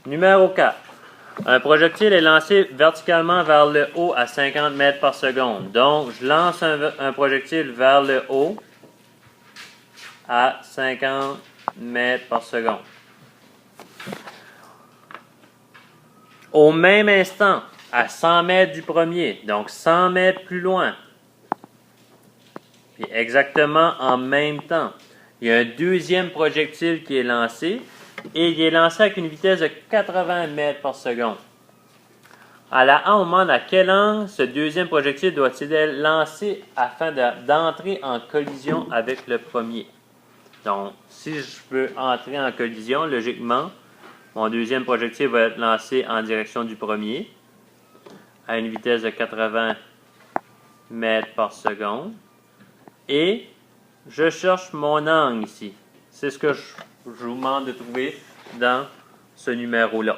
Numéro 4. Un projectile est lancé verticalement vers le haut à 50 mètres par seconde. Donc, je lance un projectile vers le haut à 50 mètres par seconde. Au même instant, à 100 mètres du premier, donc 100 mètres plus loin, puis exactement en même temps, il y a un deuxième projectile qui est lancé et il est lancé avec une vitesse de 80 mètres par seconde. À la A, on demande à quel angle ce deuxième projectile doit-il être lancé afin d'entrer en collision avec le premier. Donc, si je veux entrer en collision, logiquement, mon deuxième projectile va être lancé en direction du premier à une vitesse de 80 mètres par seconde. Et je cherche mon angle ici. C'est ce que je vous demande de trouver dans ce numéro-là.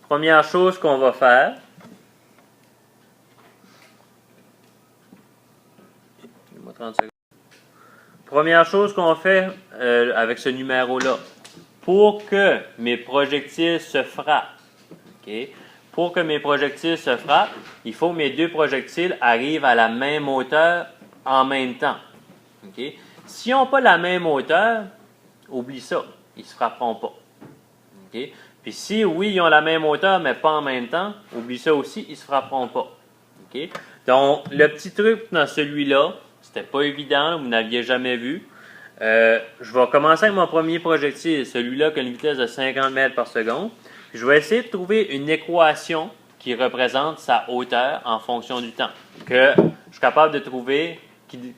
Première chose qu'on va faire, première chose qu'on fait avec ce numéro-là, pour que mes projectiles se frappent, okay? Pour que mes projectiles se frappent, il faut que mes deux projectiles arrivent à la même hauteur en même temps. Okay? S'ils n'ont pas la même hauteur, oublie ça, ils ne se frapperont pas. Okay? Puis si, oui, ils ont la même hauteur, mais pas en même temps, oublie ça aussi, ils ne se frapperont pas. Okay? Donc, le petit truc dans celui-là, c'était pas évident, vous n'aviez jamais vu. Je vais commencer avec mon premier projectile, celui-là qui a une vitesse de 50 mètres par seconde. Je vais essayer de trouver une équation qui représente sa hauteur en fonction du temps. Que je suis capable de trouver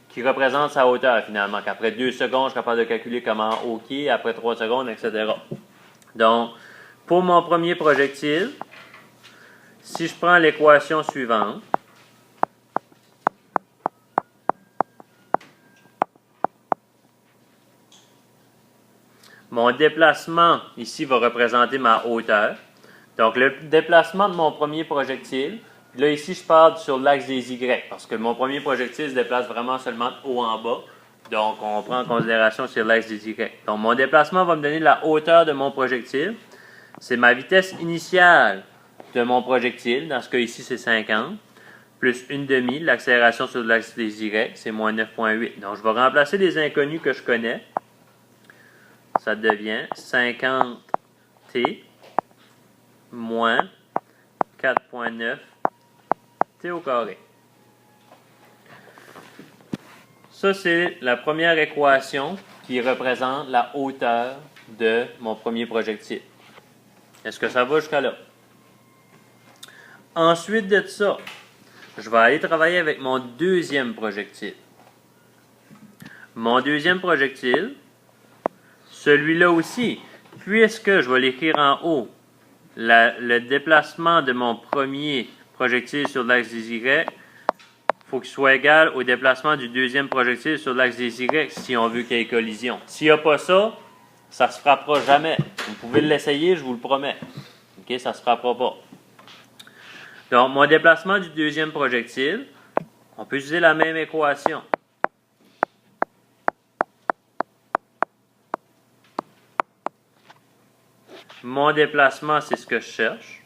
qui représente sa hauteur finalement. Qu'après 2 secondes, je suis capable de calculer comment OK, après 3 secondes, etc. Donc, pour mon premier projectile, si je prends l'équation suivante, mon déplacement ici va représenter ma hauteur. Donc, le déplacement de mon premier projectile, là ici je parle sur l'axe des Y, parce que mon premier projectile se déplace vraiment seulement de haut en bas. Donc, on prend en considération sur l'axe des Y. Donc, mon déplacement va me donner la hauteur de mon projectile. C'est ma vitesse initiale de mon projectile. Dans ce cas ici, c'est 50. Plus une demi. L'accélération sur l'axe des Y, c'est moins 9,8. Donc, je vais remplacer les inconnus que je connais. Ça devient 50t moins 4,9 t au carré. Ça, c'est la première équation qui représente la hauteur de mon premier projectile. Est-ce que ça va jusqu'à là? Ensuite de ça, je vais aller travailler avec mon deuxième projectile. Mon deuxième projectile, celui-là aussi, puisque je vais l'écrire en haut, le déplacement de mon premier projectile sur l'axe des Y, il faut qu'il soit égal au déplacement du deuxième projectile sur l'axe des Y si on veut qu'il y ait collision. S'il n'y a pas ça, ça ne se frappera jamais. Vous pouvez l'essayer, je vous le promets. OK, ça ne se frappera pas. Donc, mon déplacement du deuxième projectile, on peut utiliser la même équation. Mon déplacement, c'est ce que je cherche.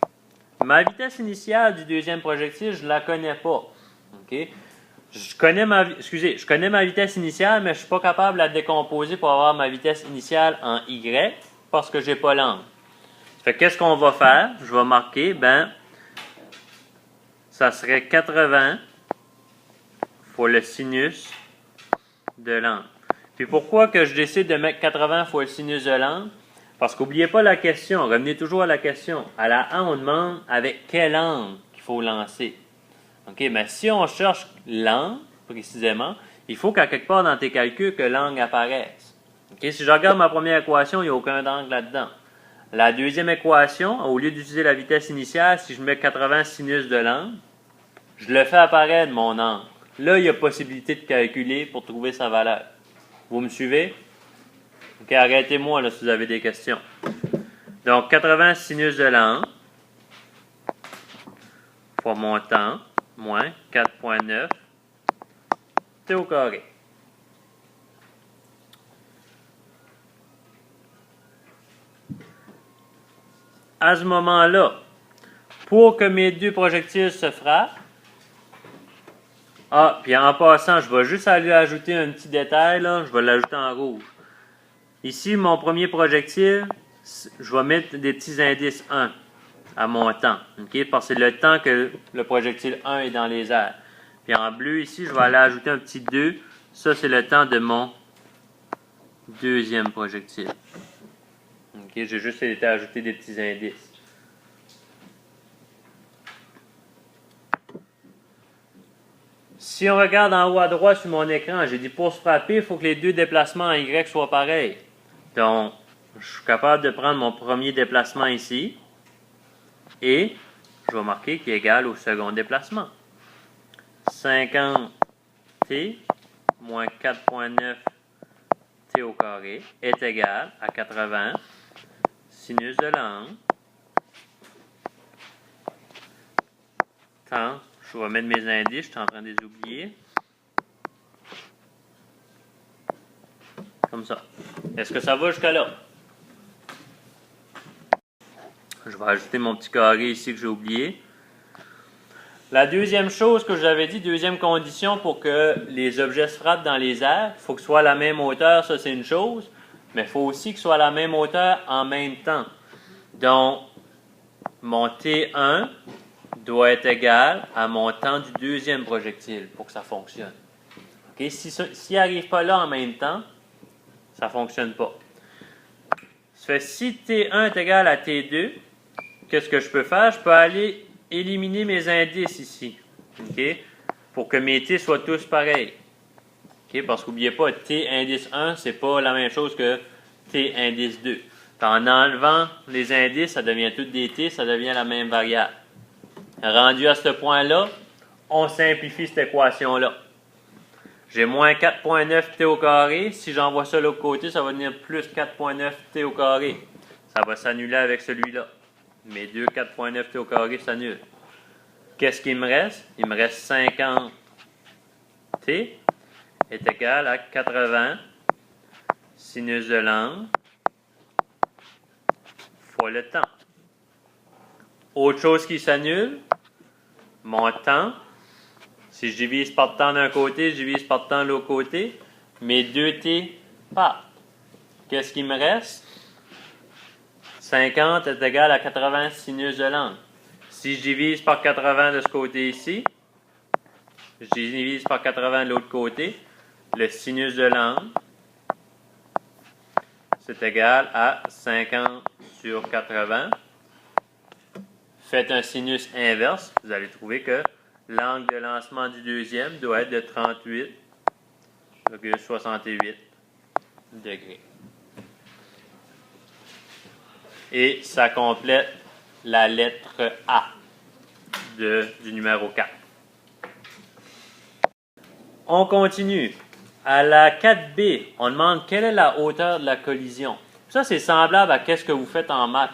Ma vitesse initiale du deuxième projectile, je ne la connais pas. Okay? Je connais ma vitesse initiale, mais je ne suis pas capable de la décomposer pour avoir ma vitesse initiale en Y parce que je n'ai pas l'angle. Fait qu'est-ce qu'on va faire? Je vais marquer, ça serait 80 fois le sinus de l'angle. Puis pourquoi que je décide de mettre 80 fois le sinus de l'angle? Parce qu'oubliez pas la question, revenez toujours à la question. À la A, on demande avec quel angle qu'il faut lancer. OK, mais si on cherche l'angle, précisément, il faut qu'à quelque part dans tes calculs, que l'angle apparaisse. OK, si je regarde ma première équation, il n'y a aucun angle là-dedans. La deuxième équation, au lieu d'utiliser la vitesse initiale, si je mets 80 sinus de l'angle, je le fais apparaître, mon angle. Là, il y a possibilité de calculer pour trouver sa valeur. Vous me suivez? OK, arrêtez-moi là si vous avez des questions. Donc, 80 sinus de l'angle fois mon temps, moins 4,9 t au carré. à ce moment-là, pour que mes deux projectiles se frappent, puis en passant, je vais juste aller ajouter un petit détail, là, je vais l'ajouter en rouge. Ici, mon premier projectile, je vais mettre des petits indices 1 à mon temps, parce que c'est le temps que le projectile 1 est dans les airs. Puis en bleu, ici, je vais aller ajouter un petit 2. Ça, c'est le temps de mon deuxième projectile. J'ai juste été ajouter des petits indices. Si on regarde en haut à droite sur mon écran, j'ai dit pour se frapper, il faut que les deux déplacements en Y soient pareils. Donc, je suis capable de prendre mon premier déplacement ici et je vais marquer qu'il est égal au second déplacement. 50t moins 4,9 t au carré est égal à 80 sinus de l'angle. Tant, je vais mettre mes indices, je suis en train de les oublier. Comme ça. Est-ce que ça va jusqu'à là? Je vais ajouter mon petit carré ici que j'ai oublié. La deuxième chose que j'avais dit, deuxième condition pour que les objets se frappent dans les airs, il faut que ce soit à la même hauteur, ça c'est une chose, mais il faut aussi que ce soit à la même hauteur en même temps. Donc, mon T1 doit être égal à mon temps du deuxième projectile pour que ça fonctionne. Okay? S'il n'arrive pas là en même temps, ça ne fonctionne pas. Ça fait si T1 est égal à T2, qu'est-ce que je peux faire? Je peux aller éliminer mes indices ici, pour que mes T soient tous pareils. Parce qu'oubliez pas, T indice 1, c'est pas la même chose que T indice 2. En enlevant les indices, ça devient toutes des T, ça devient la même variable. Rendu à ce point-là, on simplifie cette équation-là. J'ai moins 4,9 t au carré. Si j'envoie ça de l'autre côté, ça va devenir plus 4,9 t au carré. Ça va s'annuler avec celui-là. Mes deux 4,9 t au carré s'annulent. Qu'est-ce qu'il me reste? Il me reste 50 t est égal à 80 sinus de l'angle fois le temps. Autre chose qui s'annule, mon temps. Si je divise par temps d'un côté, je divise par temps de l'autre côté, mes deux t partent. Qu'est-ce qui me reste? 50 est égal à 80 sinus de l'angle. Si je divise par 80 de ce côté ici, je divise par 80 de l'autre côté, le sinus de l'angle, c'est égal à 50 sur 80. Faites un sinus inverse, vous allez trouver que l'angle de lancement du deuxième doit être de 38,68 degrés. Et ça complète la lettre A du numéro 4. On continue. À la 4B, on demande quelle est la hauteur de la collision. Ça, c'est semblable à ce que vous faites en maths.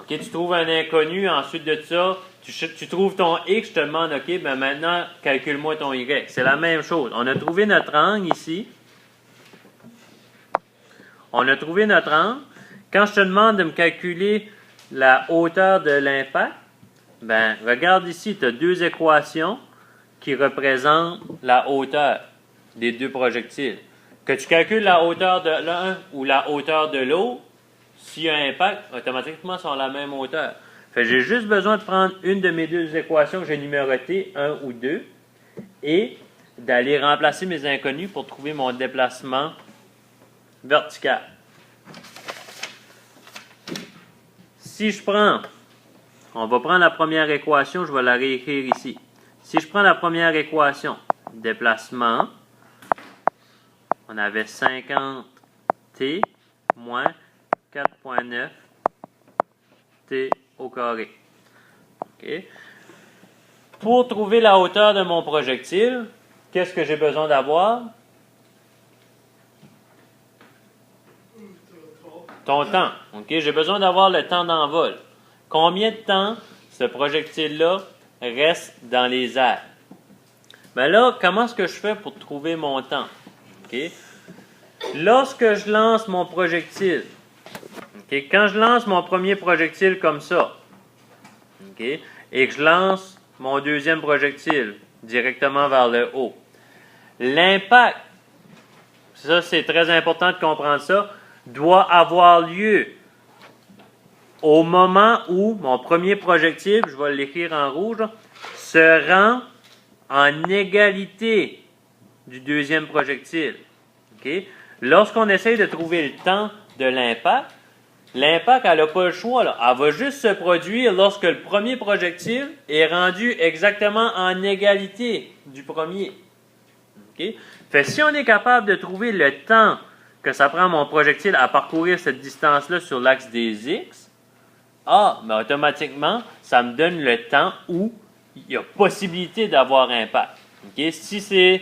Tu trouves un inconnu, ensuite de ça, tu trouves ton X, je te demande, ben maintenant, calcule-moi ton Y. C'est la même chose. On a trouvé notre angle ici. On a trouvé notre angle. Quand je te demande de me calculer la hauteur de l'impact, ben regarde ici, tu as deux équations qui représentent la hauteur des deux projectiles. Que tu calcules la hauteur de l'un ou la hauteur de l'autre, s'il y a un impact, automatiquement, ils sont à la même hauteur. J'ai juste besoin de prendre une de mes deux équations que j'ai numérotées, 1 ou 2, et d'aller remplacer mes inconnus pour trouver mon déplacement vertical. Si je prends, on va prendre la première équation, je vais la réécrire ici. Si je prends la première équation, déplacement, on avait 50t moins 4,9 t au carré. Pour trouver la hauteur de mon projectile, qu'est-ce que j'ai besoin d'avoir? Ton temps. J'ai besoin d'avoir le temps d'envol. Combien de temps ce projectile-là reste dans les airs? Ben là, comment est-ce que je fais pour trouver mon temps? Lorsque je lance mon projectile, Okay? Quand je lance mon premier projectile comme ça, okay, et que je lance mon deuxième projectile directement vers le haut, l'impact, ça c'est très important de comprendre ça, doit avoir lieu au moment où mon premier projectile, je vais l'écrire en rouge, se rend en égalité du deuxième projectile. Okay? Lorsqu'on essaye de trouver le temps de l'impact, l'impact, elle n'a pas le choix. Là. Elle va juste se produire lorsque le premier projectile est rendu exactement en égalité du premier. Okay? Fait, si on est capable de trouver le temps que ça prend mon projectile à parcourir cette distance-là sur l'axe des X, mais automatiquement, ça me donne le temps où il y a possibilité d'avoir impact. Okay? Si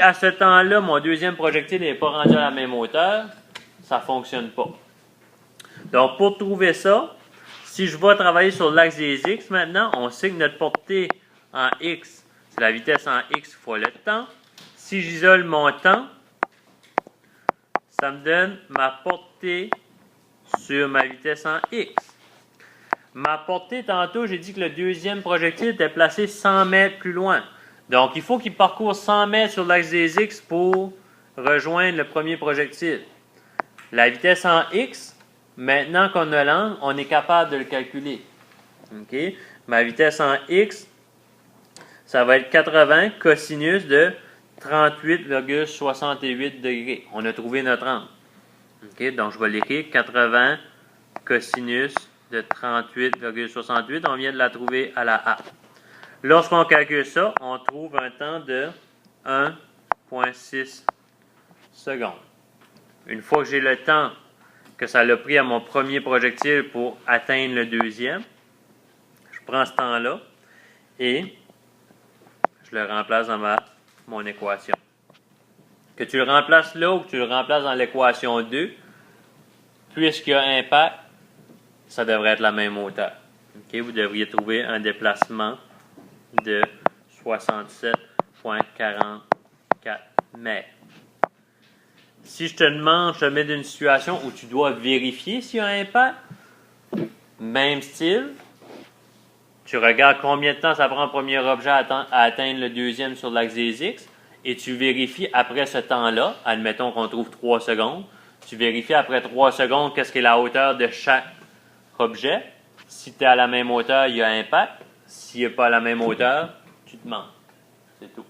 à ce temps-là, mon deuxième projectile n'est pas rendu à la même hauteur, ça ne fonctionne pas. Donc, pour trouver ça, si je vais travailler sur l'axe des X maintenant, on sait que notre portée en X, c'est la vitesse en X fois le temps. Si j'isole mon temps, ça me donne ma portée sur ma vitesse en X. Ma portée, tantôt, j'ai dit que le deuxième projectile était placé 100 mètres plus loin. Donc, il faut qu'il parcourt 100 mètres sur l'axe des X pour rejoindre le premier projectile. La vitesse en X, maintenant qu'on a l'angle, on est capable de le calculer. Okay? Ma vitesse en X, ça va être 80 cosinus de 38,68 degrés. On a trouvé notre angle. Okay? Donc, je vais l'écrire 80 cosinus de 38,68. On vient de la trouver à la A. Lorsqu'on calcule ça, on trouve un temps de 1,6 secondes. Une fois que j'ai le temps que ça l'a pris à mon premier projectile pour atteindre le deuxième, je prends ce temps-là et je le remplace dans mon équation. Que tu le remplaces là ou que tu le remplaces dans l'équation 2, puisqu'il y a impact, ça devrait être la même hauteur. Okay? Vous devriez trouver un déplacement de 67,44 mètres. Si je te demande, je te mets dans une situation où tu dois vérifier s'il y a un impact, même style, tu regardes combien de temps ça prend le premier objet à atteindre le deuxième sur l'axe des X, et tu vérifies après ce temps-là, admettons qu'on trouve 3 secondes, tu vérifies après 3 secondes qu'est-ce qu'est la hauteur de chaque objet. Si tu es à la même hauteur, il y a impact. S'il n'est pas à la même hauteur, tu te demandes. C'est tout.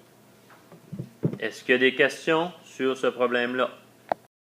Est-ce qu'il y a des questions sur ce problème-là?